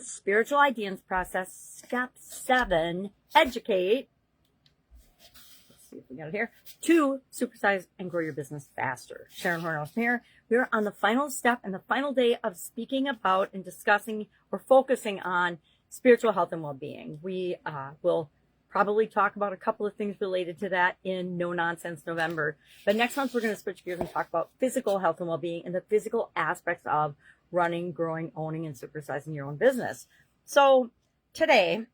Spiritual Ideas Process, Step 7, Educate. Let's see if we got it here. 2, Supersize and grow your business faster. Sharon Horne-Ellstrom here. We are on the final step and the final day of speaking about and discussing or focusing on spiritual health and well-being. We will probably talk about a couple of things related to that in No Nonsense November. But next month, we're going to switch gears and talk about physical health and well-being and the physical aspects of running, growing, owning, and supersizing your own business. So today,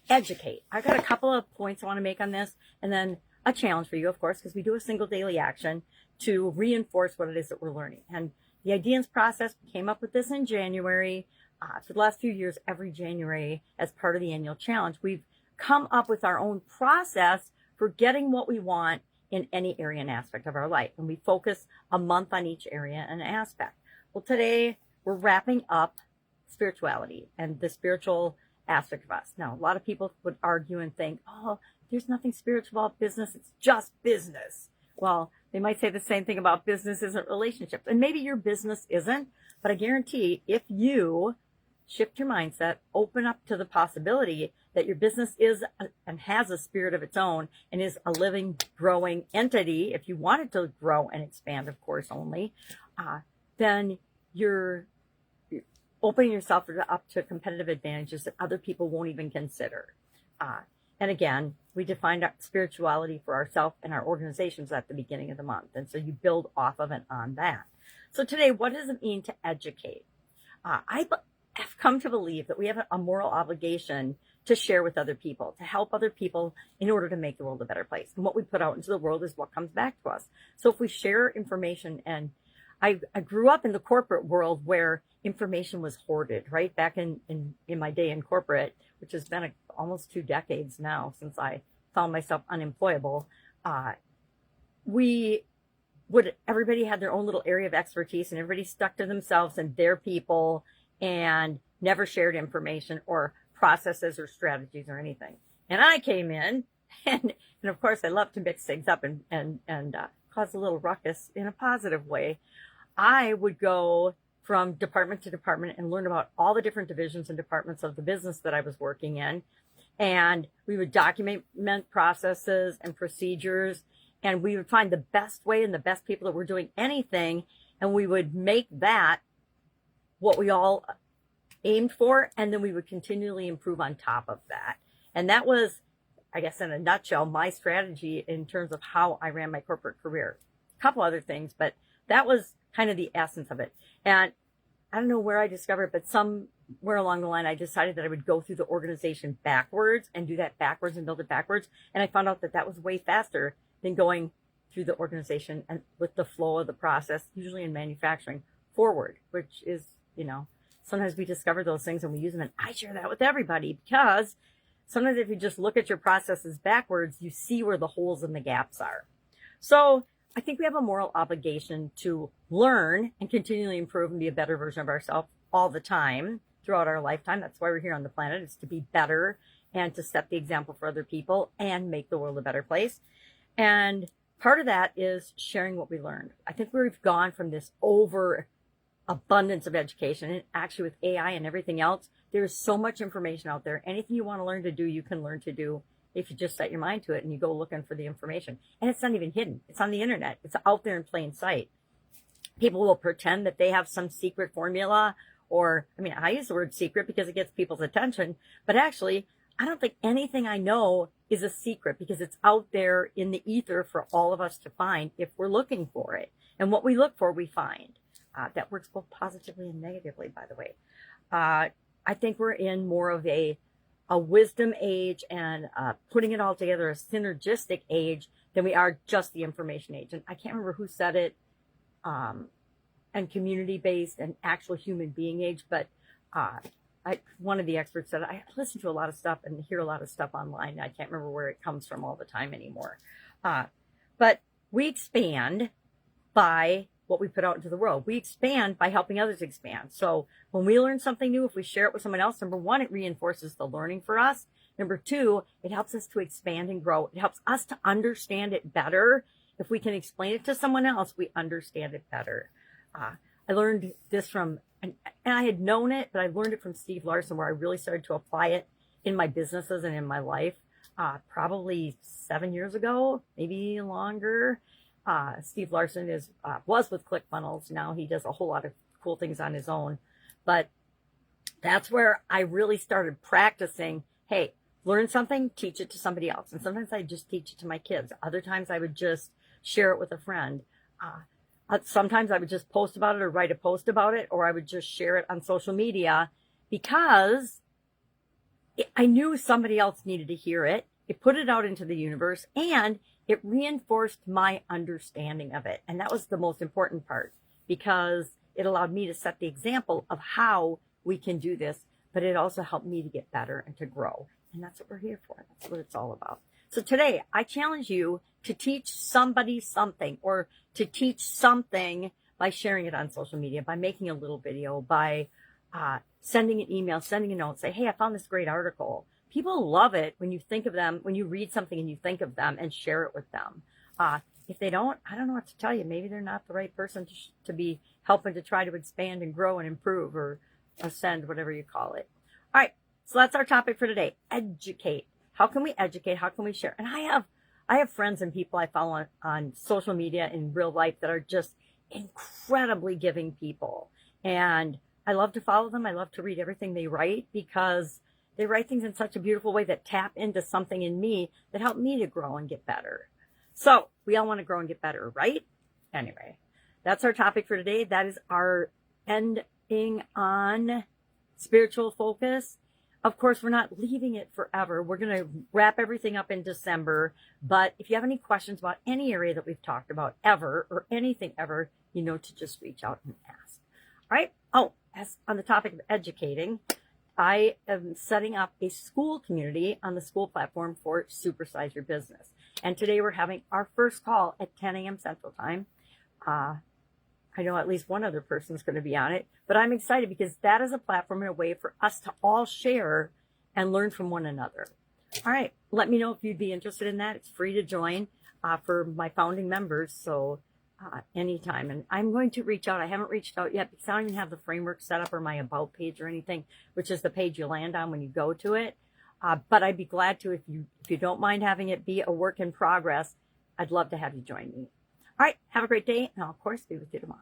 educate. I got a couple of points I want to make on this, and then a challenge for you, of course, because we do a single daily action to reinforce what it is that we're learning. And the Ideas Process, we came up with this in January. For the last few years, every January, as part of the annual challenge, we've come up with our own process for getting what we want in any area and aspect of our life. And we focus a month on each area and aspect. Well, today we're wrapping up spirituality and the spiritual aspect of us. Now, a lot of people would argue and think, oh, there's nothing spiritual about business. It's just business. Well, they might say the same thing about business isn't relationships. And maybe your business isn't, but I guarantee if you shift your mindset, open up to the possibility that your business is and has a spirit of its own and is a living, growing entity, if you want it to grow and expand, of course, only, then you're opening yourself up to competitive advantages that other people won't even consider. And again, we defined our spirituality for ourselves and our organizations at the beginning of the month. And so you build off of and on that. So today, what does it mean to educate? I have come to believe that we have a moral obligation to share with other people, to help other people in order to make the world a better place. And what we put out into the world is what comes back to us. So if we share information, and I grew up in the corporate world where information was hoarded, right? Back in my day in corporate, which has been almost 2 decades now since I found myself unemployable. Everybody had their own little area of expertise and everybody stuck to themselves and their people and never shared information or processes or strategies or anything. And I came in and of course I love to mix things up and cause a little ruckus in a positive way. I would go from department to department and learn about all the different divisions and departments of the business that I was working in. And we would document processes and procedures, and we would find the best way and the best people that were doing anything. And we would make that what we all aimed for. And then we would continually improve on top of that. And that was, I guess, in a nutshell, my strategy in terms of how I ran my corporate career. A couple other things, but that was kind of the essence of it. And I don't know where I discovered it, but somewhere along the line, I decided that I would go through the organization backwards and do that backwards and build it backwards. And I found out that that was way faster than going through the organization and with the flow of the process, usually in manufacturing, forward, which is, sometimes we discover those things and we use them. And I share that with everybody because sometimes if you just look at your processes backwards, you see where the holes and the gaps are. So I think we have a moral obligation to learn and continually improve and be a better version of ourselves all the time throughout our lifetime. That's why we're here on the planet, is to be better and to set the example for other people and make the world a better place. And part of that is sharing what we learned. I think we've gone from this overabundance of education, and actually with AI and everything else, there's so much information out there. Anything you want to learn to do, you can learn to do if you just set your mind to it and you go looking for the information. And it's not even hidden. It's on the internet. It's out there in plain sight. People will pretend that they have some secret formula, or, I use the word secret because it gets people's attention, but actually, I don't think anything I know is a secret because it's out there in the ether for all of us to find if we're looking for it. And what we look for, we find. That works both positively and negatively, by the way. I think we're in more of a wisdom age and putting it all together, a synergistic age, than we are just the information age. And I can't remember who said it, and community-based and actual human being age, but one of the experts said, I listen to a lot of stuff and hear a lot of stuff online. I can't remember where it comes from all the time anymore. But we expand by what we put out into the world. We expand by helping others expand. So when we learn something new, if we share it with someone else, number one, it reinforces the learning for us. Number two, it helps us to expand and grow. It helps us to understand it better. If we can explain it to someone else, we understand it better. I learned this from and I had known it, but I learned it from Steve Larson, where I really started to apply it in my businesses and in my life. Probably 7 years ago, maybe longer. Steve Larson was with ClickFunnels. Now he does a whole lot of cool things on his own. But that's where I really started practicing. Hey, learn something, teach it to somebody else. And sometimes I just teach it to my kids. Other times I would just share it with a friend. Sometimes I would just post about it or write a post about it, or I would just share it on social media because I knew somebody else needed to hear it. It put it out into the universe, and it reinforced my understanding of it. And that was the most important part, because it allowed me to set the example of how we can do this, but it also helped me to get better and to grow. And that's what we're here for. That's what it's all about. So today, I challenge you to teach somebody something, or to teach something by sharing it on social media, by making a little video, by sending an email, sending a note, say, hey, I found this great article. People love it when you think of them, when you read something and you think of them and share it with them. If they don't, I don't know what to tell you. Maybe they're not the right person to be helping to try to expand and grow and improve or ascend, whatever you call it. All right, so that's our topic for today. Educate. How can we educate? How can we share? And I have friends and people I follow on social media in real life that are just incredibly giving people. And I love to follow them. I love to read everything they write, because they write things in such a beautiful way that tap into something in me that help me to grow and get better. So we all want to grow and get better, right? Anyway, that's our topic for today. That is our ending on spiritual focus. Of course, we're not leaving it forever. We're going to wrap everything up in December. But if you have any questions about any area that we've talked about ever, or anything ever, you know to just reach out and ask. All right. Oh, as on the topic of educating, I am setting up a school community on the school platform for Supersize Your Business. And today we're having our first call at 10 a.m. Central Time. I know at least one other person is going to be on it, but I'm excited because that is a platform and a way for us to all share and learn from one another. All right. Let me know if you'd be interested in that. It's free to join for my founding members. So anytime. And I'm going to reach out. I haven't reached out yet because I don't even have the framework set up or my about page or anything, which is the page you land on when you go to it. But I'd be glad to, if you don't mind having it be a work in progress, I'd love to have you join me. All right. Have a great day. And I'll, of course, be with you tomorrow.